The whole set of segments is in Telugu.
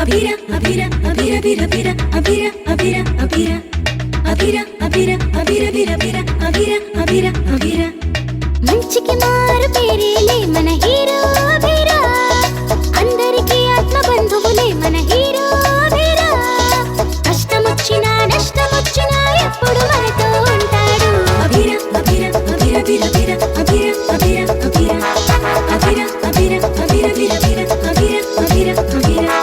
అభిరా అభిరా అభిరా బిర బిర అభిరా అభిరా అభిరా అభిరా అభిరా అభిరా బిర బిర అభిరా అభిరా అభిరా మంచికి మారు పేరేలే మన హీరో అభిరా, అందరికీ ఆత్మ బంధువులే మన హీరో అభిరా. కష్టమొచ్చినా నష్టమొచ్చినా ఎప్పుడు మనతో ఉంటాడు. అభిరా అభిరా అభిరా బిర బిర అభిరా అభిరా అభిరా అభిరా అభిరా అభిరా బిర బిర అభిరా అభిరా అభిరా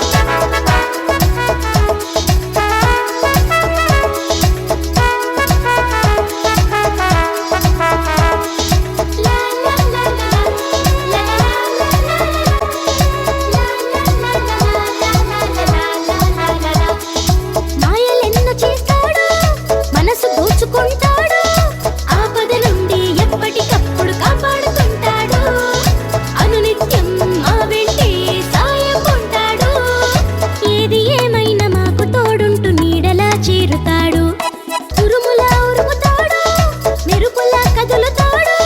మాయలెన్నో చేస్తాడు, మనసు దోచుకుంటాడు, ఆపద నుండి ఎప్పటికప్పుడు కాపాడుతుంటాడు. అనునిత్యం మా వెంటే సాయం ఉంటాడు. ఏది ఏమైనా మాకు తోడుంటూ నీడలా చేరుతాడు. ఉరుములా ఉరుముతాడు, మెరుపులా కదులుతాడు,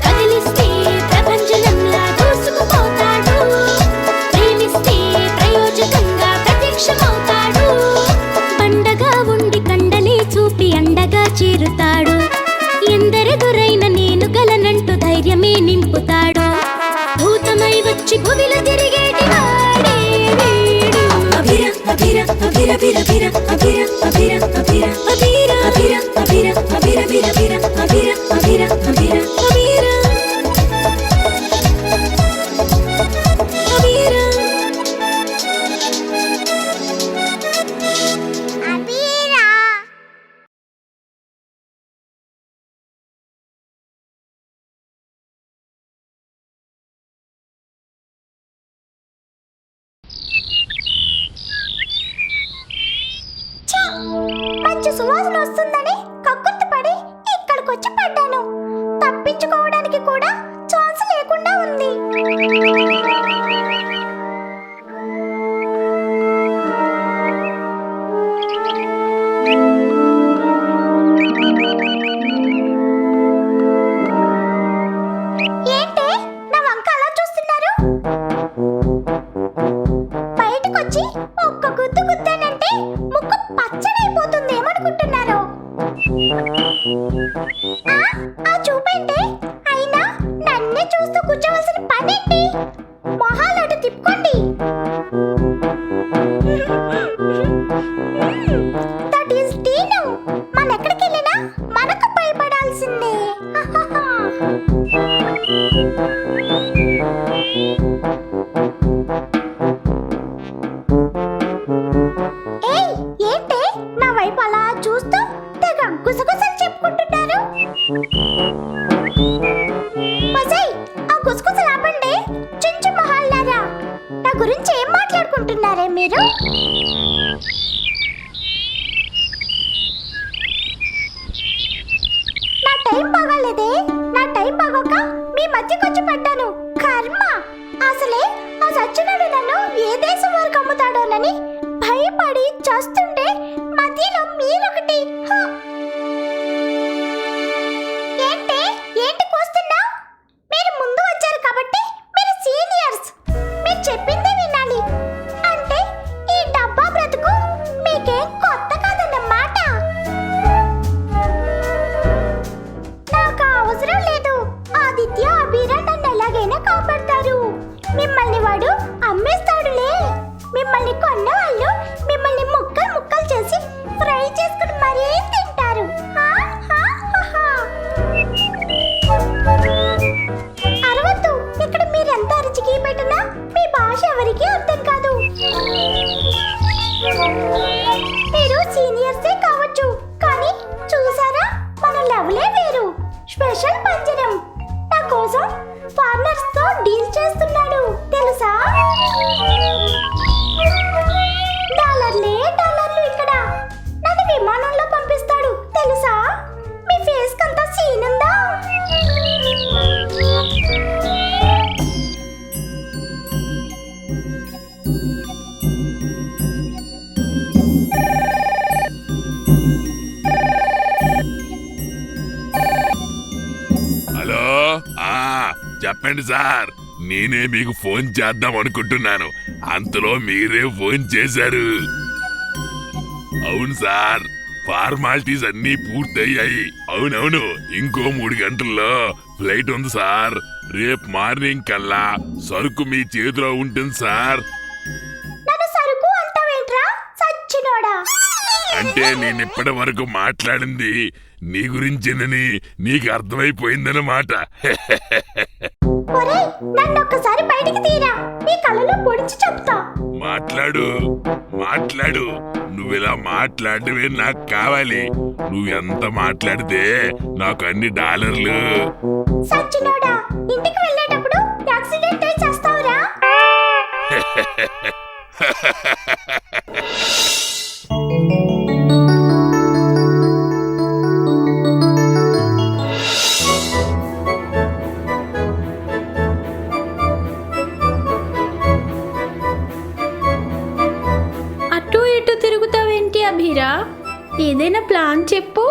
కదిలిస్తే ప్రపంచంలా దూసుకుపోతాడు. ప్రేమిస్తే ప్రయోజకంగా ప్రత్యక్షమవుతాడు. పండగా ఉండి కండలే చూపి అండగా చేరుతాడు. ఎందరెదురైన నేను గలనంటూ ధైర్యమే నింపుతాడు. భూతమై వచ్చి భువిలో తిరిగేటి వాడే వీడు. అభిరా అభిరా అభిరా బిర బిర అభిరా అభిరా అభిరా అభిరా అభిరా అభిరా అభిరా బిర బిర అభిరా అభిరా అభిరా అభిరా అభిరా మంచి సువాసన వస్తుందని కక్కుర్తి పడి ఇక్కడికొచ్చి పడ్డాను. తప్పించుకోవడానికి కూడా ఛాన్స్ లేకుండా ఉంది. ఏంటే నా వంక అలా చూస్తున్నారు? బయటకొచ్చి ఒక్క గుద్దు గుద్దానంటే ముక్కు పచ్చడైపోతుంది ఏమనుకుంటున్నారు? ఆ చూపేంటి? అయినా నన్నే చూస్తూ కూర్చోవలసిన పనేంటి? మొహాలు అటు తిప్పుకోండి. దట్ ఈస్ టీను. మన ఎక్కడికి వెళ్ళినా మనకు భయపడాల్సిందే. ఏయ్ ఏంటే నా వైపు అలా చూస్తూ తెగ గుసగుసలు చెప్పుకుంటున్నారు? మజయ్ ఆ గుసగుసలు ఆపండి. చించు మహాల్లారా, నా గురించి ఏం మాట్లాడుకుంటున్నారే మీరు? నా టైం బాగాలేదే. నా టైం బాగోక మీ మధ్యకొచ్చి పడ్డాను. కర్మ. అసలే ఆ సచ్చినాడు నన్ను ఏ దేశం వరకు అమ్ముతాడోనని భయపడి చస్తుంటే మధ్యలో మీరొకటి. ఏంటి ఏంటి కోస్తున్నా? మీరు ముందు వచ్చారు కాబట్టి మీరు సీనియర్స్. మీరు చెప్పిందే వినాలి. అంటే ఈ డబ్బా బ్రతుకు మీకేం కొత్త కాదన్నమాట. నాకు అవసరం లేదు. ఆదిత్య అభిరా నన్ను ఎలాగైనా కాపాడతారు. మిమ్మల్ని వాడు అమ్మేస్తాడులే. మిమ్మల్ని కొన్న వాళ్ళు మిమ్మల్ని ముక్కలు ముక్కలు చేసి ఫ్రై చేసుకుని మరీ తింటారు. అరవద్దు. ఇక్కడ మీరెంత అరిచికి పెట్టినా మీ భాష ఎవరికి అర్థం కాదు. మీరు సీనియర్సే కావచ్చు, కానీ చూసారా మన లెవెలే వేరు. స్పెషల్ పంజరం. నా కోసం ఫార్మర్స్ తో డీల్ చేస్తున్నాడు తెలుసా? డాలర్లే డాలర్లు ఇక్కడ. నన్ను విమానంలో పంపిస్తాడు తెలుసా? మీ ఫేస్ కంతా సీన్ ఉందా? హలో చెప్పండి సార్, నేనే మీకు ఫోన్ చేద్దాం అనుకుంటున్నాను, అంతలో మీరే ఫోన్ చేశారు. అవును సార్, ఫార్మాలిటీస్ అన్నీ పూర్తయ్యాయి. అవునవును, ఇంకో 3 గంటల్లో ఫ్లైట్ ఉంది సార్. రేపు మార్నింగ్ కల్లా సరుకు మీ చేతిలో ఉంటుంది సార్. నన్ను సరుకు అంటావేంట్రా సచ్చినోడా? అంటే నేను ఇప్పటి వరకు మాట్లాడింది నీ గురించేనని నీకు అర్థమైపోయిందన్నమాట. ఒరేయ్, నన్ను ఒక్కసారి బయటికి తీరా, నీ కళ్ళలో పొడిచి చెప్తా. మాట్లాడు మాట్లాడు, నువ్విలా మాట్లాడమే నాకు కావాలి. నువ్వెంత మాట్లాడితే నాకు అన్ని డాలర్లు. సచ్చినోడా, ఇంటికి వెళ్ళేటప్పుడు యాక్సిడెంట్ అయి చేస్తావురా. అటు ఇటు తిరుగుతావేంటి అభిరా? ఏదైనా ప్లాన్ చెప్పు.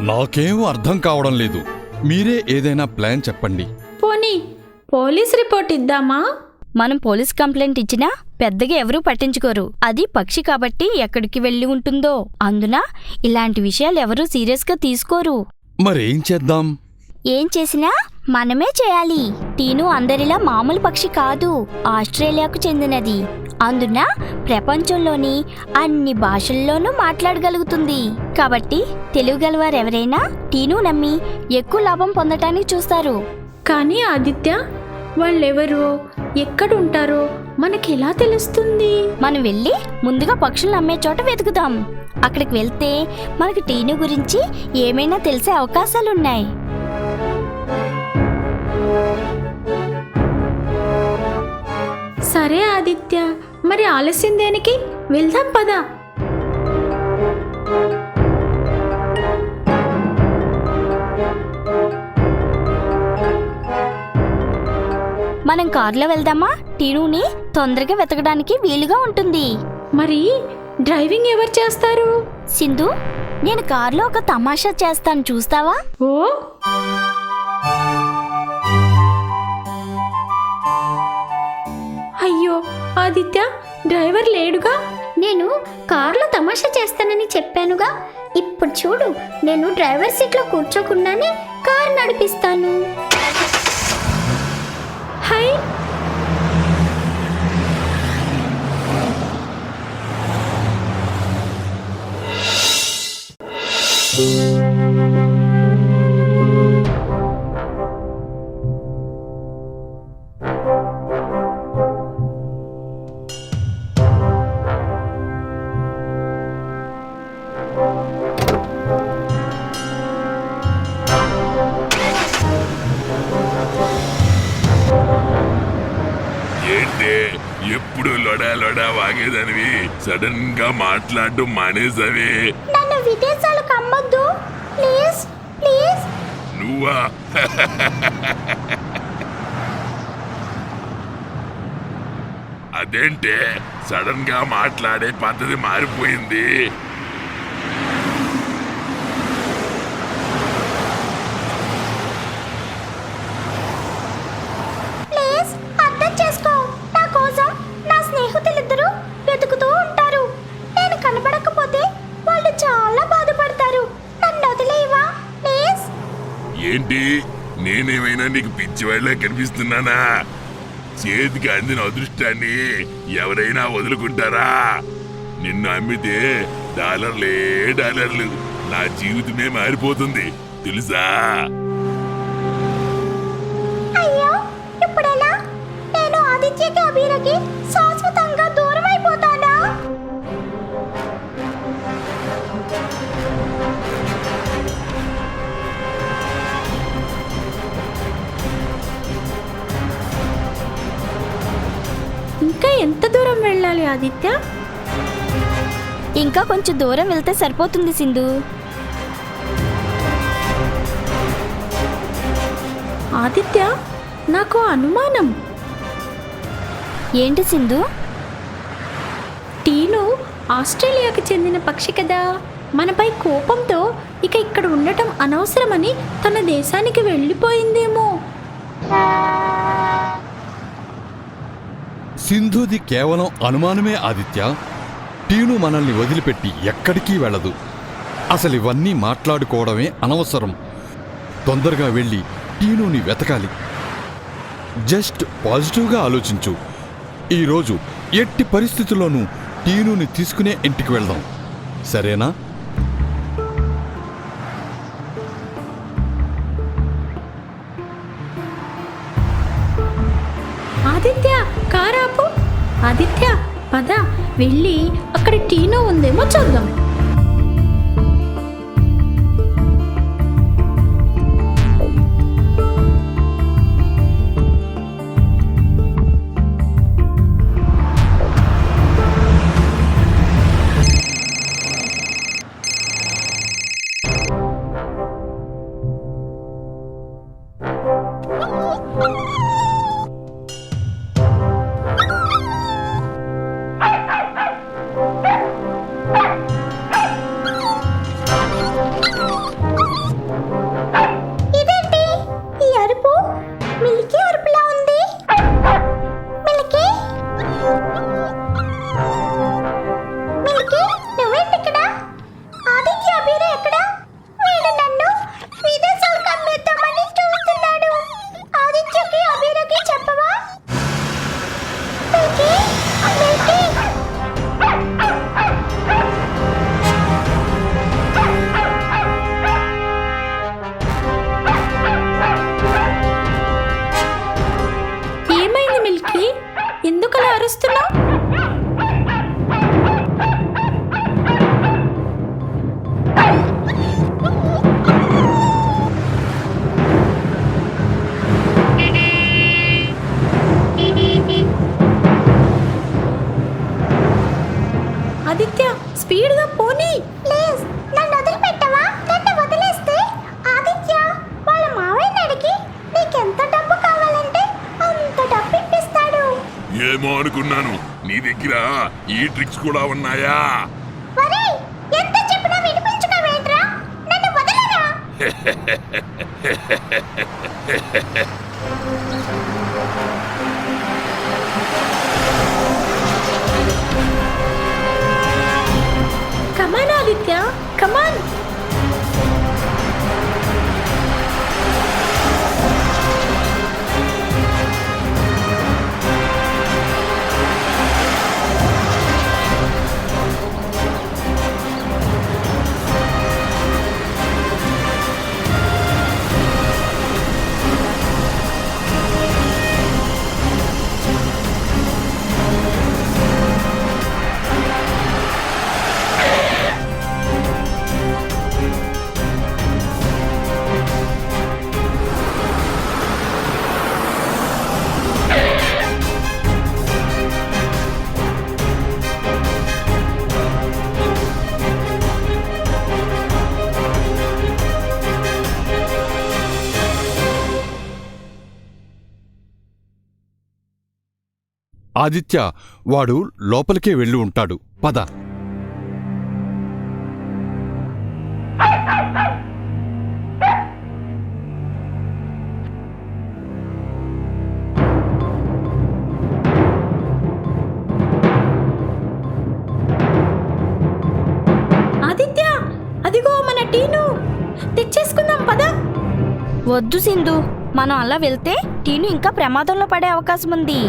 నాకేం అర్థం కావడం లేదు. మీరే ఏదైనా ప్లాన్ చెప్పండి. పోనీ పోలీస్ రిపోర్ట్ ఇద్దామా? మనం పోలీస్ కంప్లైంట్ ఇచ్చినా పెద్దగా ఎవరూ పట్టించుకోరు. అది పక్షి కాబట్టి ఎక్కడికి వెళ్ళి ఉంటుందో, అందున ఇలాంటి విషయాలు ఎవరూ సీరియస్గా తీసుకోరు. మరేం చేద్దాం? ఏం చేసినా మనమే చేయాలి. టీను అందరిలా మామూలు పక్షి కాదు, ఆస్ట్రేలియాకు చెందినది. అందున ప్రపంచంలోని అన్ని భాషల్లోనూ మాట్లాడగలుగుతుంది. కాబట్టి తెలుగుగలవారెవరైనా టీను నమ్మి ఎక్కువ లాభం పొందటానికి చూస్తారు. కానీ ఆదిత్య, వాళ్ళెవరో ఎక్కడుంటారో మనకెలా తెలుస్తుంది? మనం వెళ్ళి ముందుగా పక్షులు అమ్మే చోట వెతుకుదాం. అక్కడికి వెళ్తే మనకు టీను గురించి ఏమైనా తెలిసే అవకాశాలున్నాయి. సరే ఆదిత్య, మరి ఆలస్యం దేనికి? వెళ్దాం పదా. మనం కారులో వెళ్దామా? టీనుని తొందరగా వెతకడానికి వీలుగా ఉంటుంది. మరి డ్రైవింగ్ ఎవరు చేస్తారు? సింధు, నేను కారులో ఒక తమాషా చేస్తాను, చూస్తావా? ఓ, అయ్యో ఆదిత్య, డ్రైవర్ లేడుగా. నేను కారులో తమాషా చేస్తానని చెప్పానుగా. ఇప్పుడు చూడు, నేను డ్రైవర్ సీట్లో కూర్చోకుండానే కారు నడిపిస్తాను. హై, ఏంటి ఎప్పుడు లొడా లొడా వాగేదానివి సడన్ గా మాట్లాడడం మానేసావే? నన్ను విదేశాలకు అమ్మొద్దు ప్లీజ్ ప్లీజ్. నువ్వా? అదేంటే సడన్ గా మాట్లాడే పద్ధతి మారిపోయింది. ప్లీజ్ అర్థం చేసుకో. నా కోసం నా స్నేహితులిద్దరూ వెతుకుతూ ఉంటారు. నేను కనబడకపోతే వాళ్ళు చాలా బాధపడతారు. నన్ను వదిలేయవా ప్లీజ్. ఏంటి, నేనేమైనా నీకు పిచ్చివాళ్ళ కనిపిస్తున్నానా? చేతికి అందిన అదృష్టాన్ని ఎవరైనా వదులుకుంటారా? నిన్ను అమ్మితే డాలర్లే డాలర్లు. నా జీవితమే మారిపోతుంది తెలుసా? అయ్యో, ఇప్పుడెలా? నేను ఆదిత్యకి అభిరకి శాశ్వతంగా దూరం అయిపోతానా? ఇంకా ఎంత దూరం వెళ్ళాలి ఆదిత్య? ఇంకా కొంచెం దూరం వెళ్తే సరిపోతుంది సింధు. ఆదిత్య, నాకు అనుమానం. ఏంటి సింధు? టీను ఆస్ట్రేలియాకి చెందిన పక్షి కదా. మనపై కోపంతో ఇక ఇక్కడ ఉండటం అనవసరమని తన దేశానికి వెళ్ళిపోయిందేమో. సింధుది కేవలం అనుమానమే ఆదిత్య. టీను మనల్ని వదిలిపెట్టి ఎక్కడికి వెళ్ళదు. అసలు ఇవన్నీ మాట్లాడుకోవడమే అనవసరం. తొందరగా వెళ్ళి టీనుని వెతకాలి. జస్ట్ పాజిటివ్గా ఆలోచించు. ఈరోజు ఎట్టి పరిస్థితుల్లోనూ టీనుని తీసుకునే ఇంటికి వెళ్దాం, సరేనా? ఆదిత్య, కారాపు. ఆదిత్య, పద వెళ్ళి అక్కడ టీను ఉందేమో చూద్దాం. ఇదేంటి ఈ అరుపు? మిల్కీ అరుపులా ఉంది. మిల్కీ, మిల్కీ, నువ్వేంటి ఇక్కడ? ఆదిత్య అబీర ఎక్కడ? వీడు నన్ను విదేశాలకు అమ్మేద్దామని చూస్తున్నాడు. ఆదిత్యకి అబీరకి చెప్పవా? Milky, Milky. ఏమైంది మిల్కీ? ఎందుకలా అరుస్తున్నావు? ఆదిత్య, స్పీడ్గా పోనీ. ప్లీజ్ నన్ను వదిలిపెట్టవా? నన్ను వదిలేస్తే ఆదిత్య వాళ్ళ మావయ్యని అడిగి నీకెంత డబ్బు కావాలంటే అంత డబ్బు ఇప్పిస్తాడు. ఏమో అనుకున్నాను, నీ దగ్గర ఈ ట్రిక్స్ కూడా ఉన్నాయా? ఒరేయ్, ఎంత చెప్పినా వినిపించుకోవేంట్రా? నన్ను వదలరా? కమాన్ ఆదిత్య, కమాన్. ఆదిత్య, వాడు లోపలికే వెళ్ళి ఉంటాడు. పద. ఆదిత్య, అదిగో మన టీను. తెచ్చేసుకుందాం, పద. వద్దు సింధు, మనం అలా వెళ్తే టీను ఇంకా ప్రమాదంలో పడే అవకాశం ఉంది.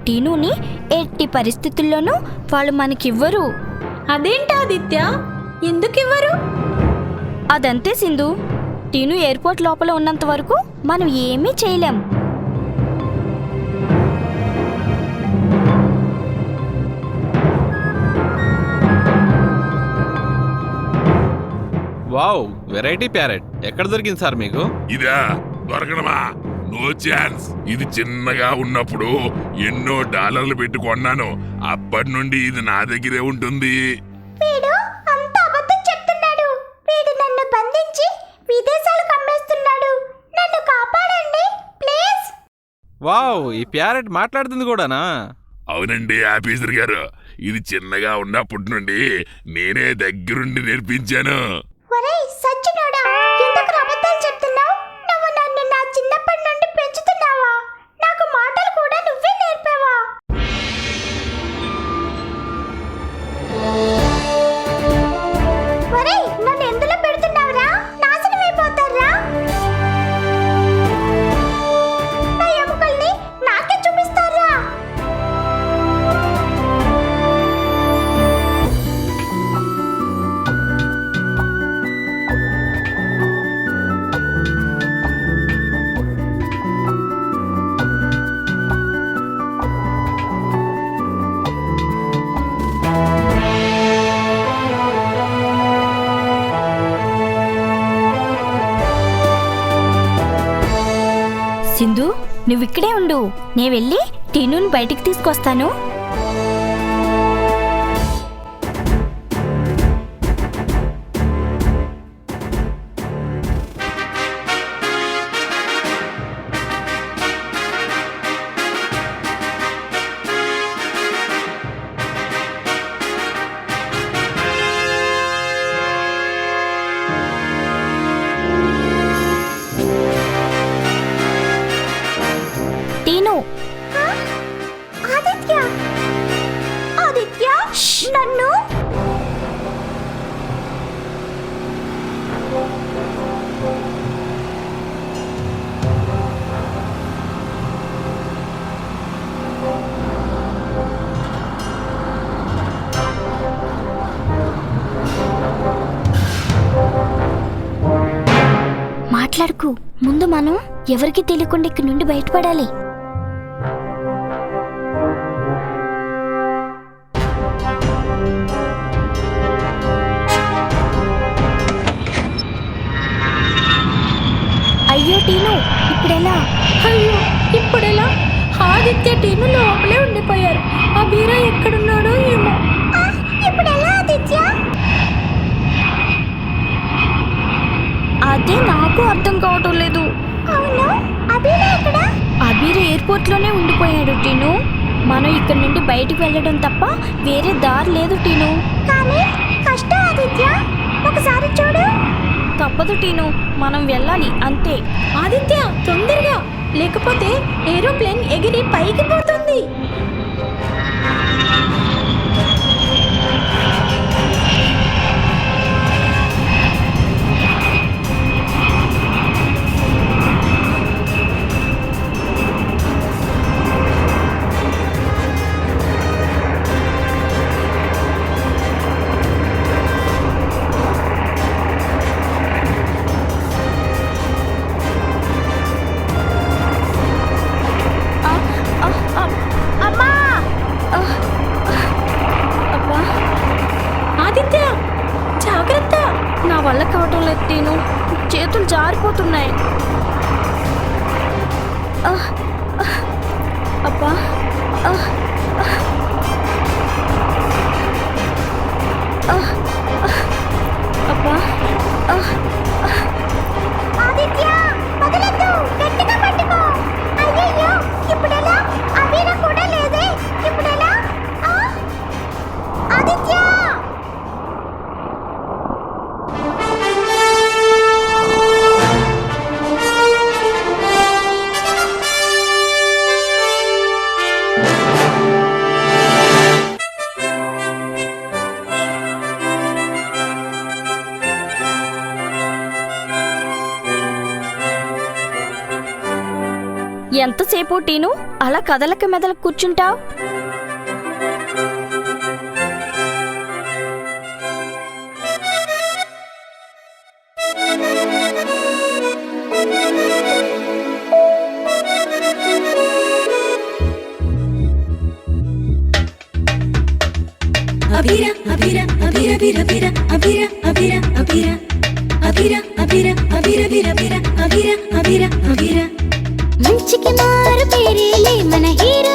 టీనుని ఎట్టి పరిస్థితుల్లోనూ వాళ్ళు మనకివ్వరు. అదేంటి ఆదిత్య, ఎందుకివ్వరు? అదంతే సింధు. టీను ఎయిర్పోర్ట్ లోపల ఉన్నంత వరకు మనం ఏమీ చేయలేం. వావ్, వెరైటీ ప్యారెట్ ఎక్కడ దొరికింది సార్ మీకు? ఇదా దొరకడమా? No chance. ఇది చిన్నగా ఉన్నప్పుడు ఎన్నో డాలర్లు పెట్టి కొన్నాను. అప్పటి నుండి ఇది నా దగ్గరే ఉంటుంది. వీడు అంత అబద్ధం చెప్తున్నాడు. వీడు నన్ను బంధించి విదేశాలకు అమ్మేస్తున్నాడు. నన్ను కాపాడండి ప్లీజ్. వావ్, ఈ ప్యారెట్ మాట్లాడుతుంది కూడానా? అవునండి ఆఫీసర్ గారు, ఇది చిన్నగా ఉన్నప్పటి నుండి నేనే దగ్గరుండి నేర్పించాను. ఒరేయ్ సచ్చినోడా, ఎందుకు అబద్ధాలు చెప్తున్నావు? నువ్వు నన్ను నా చిన్నప్పటి నుండి పెంచుతున్నావా? నాకు మాటలు కూడా నువ్వే నేర్పావా? ఒరేయ్ నన్ను ఎందులో పెడుతున్నావురా? నాశనం అయిపోతారా? నా ఎముకల్ని నాకే చూపిస్తారా? సింధు నువ్విక్కడే ఉండు, నే వెళ్ళి టీనుని బయటికి తీసుకొస్తాను. టీను ఆదిత్య, ఆదిత్య నన్ను మాట్లాడుకు, ముందు మనం ఎవరికి తెలియకుండా ఇక్కడి నుండి బయటపడాలి. అయ్యో టీను, ఇప్పుడెలా? అయ్యో ఇప్పుడెలా? ఆదిత్య టీను లోపలే ఉండిపోయారు. అభిరా ఎక్కడున్నాడో ఏమో. ఇప్పుడు ఎలా ఆదిత్య? అదే నాకు అర్థం కావటం లేదు. అవును, అభిరా ఎక్కడ? అబీర్ ఎయిర్పోర్ట్ లోనే ఉండిపోయాడు టీను. మనం ఇక్కడి నుండి బయటికి వెళ్ళడం తప్ప వేరే దారి లేదు టీను. కానీ కష్టం ఆదిత్య, ఒకసారి చూడు. తప్పదు టీను, మనం వెళ్ళాలి అంతే. ఆదిత్య తొందరగా, లేకపోతే ఏరోప్లేన్ ఎగిరి పైకి పోతుంది. అమ్మా, అబ్బా, ఆదిత్య జాగ్రత్త. నా వల్ల కావటం లేదు టీను, చేతులు జారిపోతున్నాయి. అబ్బా, అబ్బా, ఆదిత్య వదలొద్దు, గట్టిగా పట్టుకో. అయ్యయ్యో, ఇప్పుడెలా? అభిరా కూడా లేదే, ఇప్పుడెలా? ఆదిత్య ఎంతసేపు టీను అలా కదలక మెదలకు కూర్చుంటావు? Abira, abira, abira, abira, abira, abira, abira, abira, abira, abira, abira, abira, abira, abira, abira, abira. మంచికి మారు పేరేలే మన హీరో.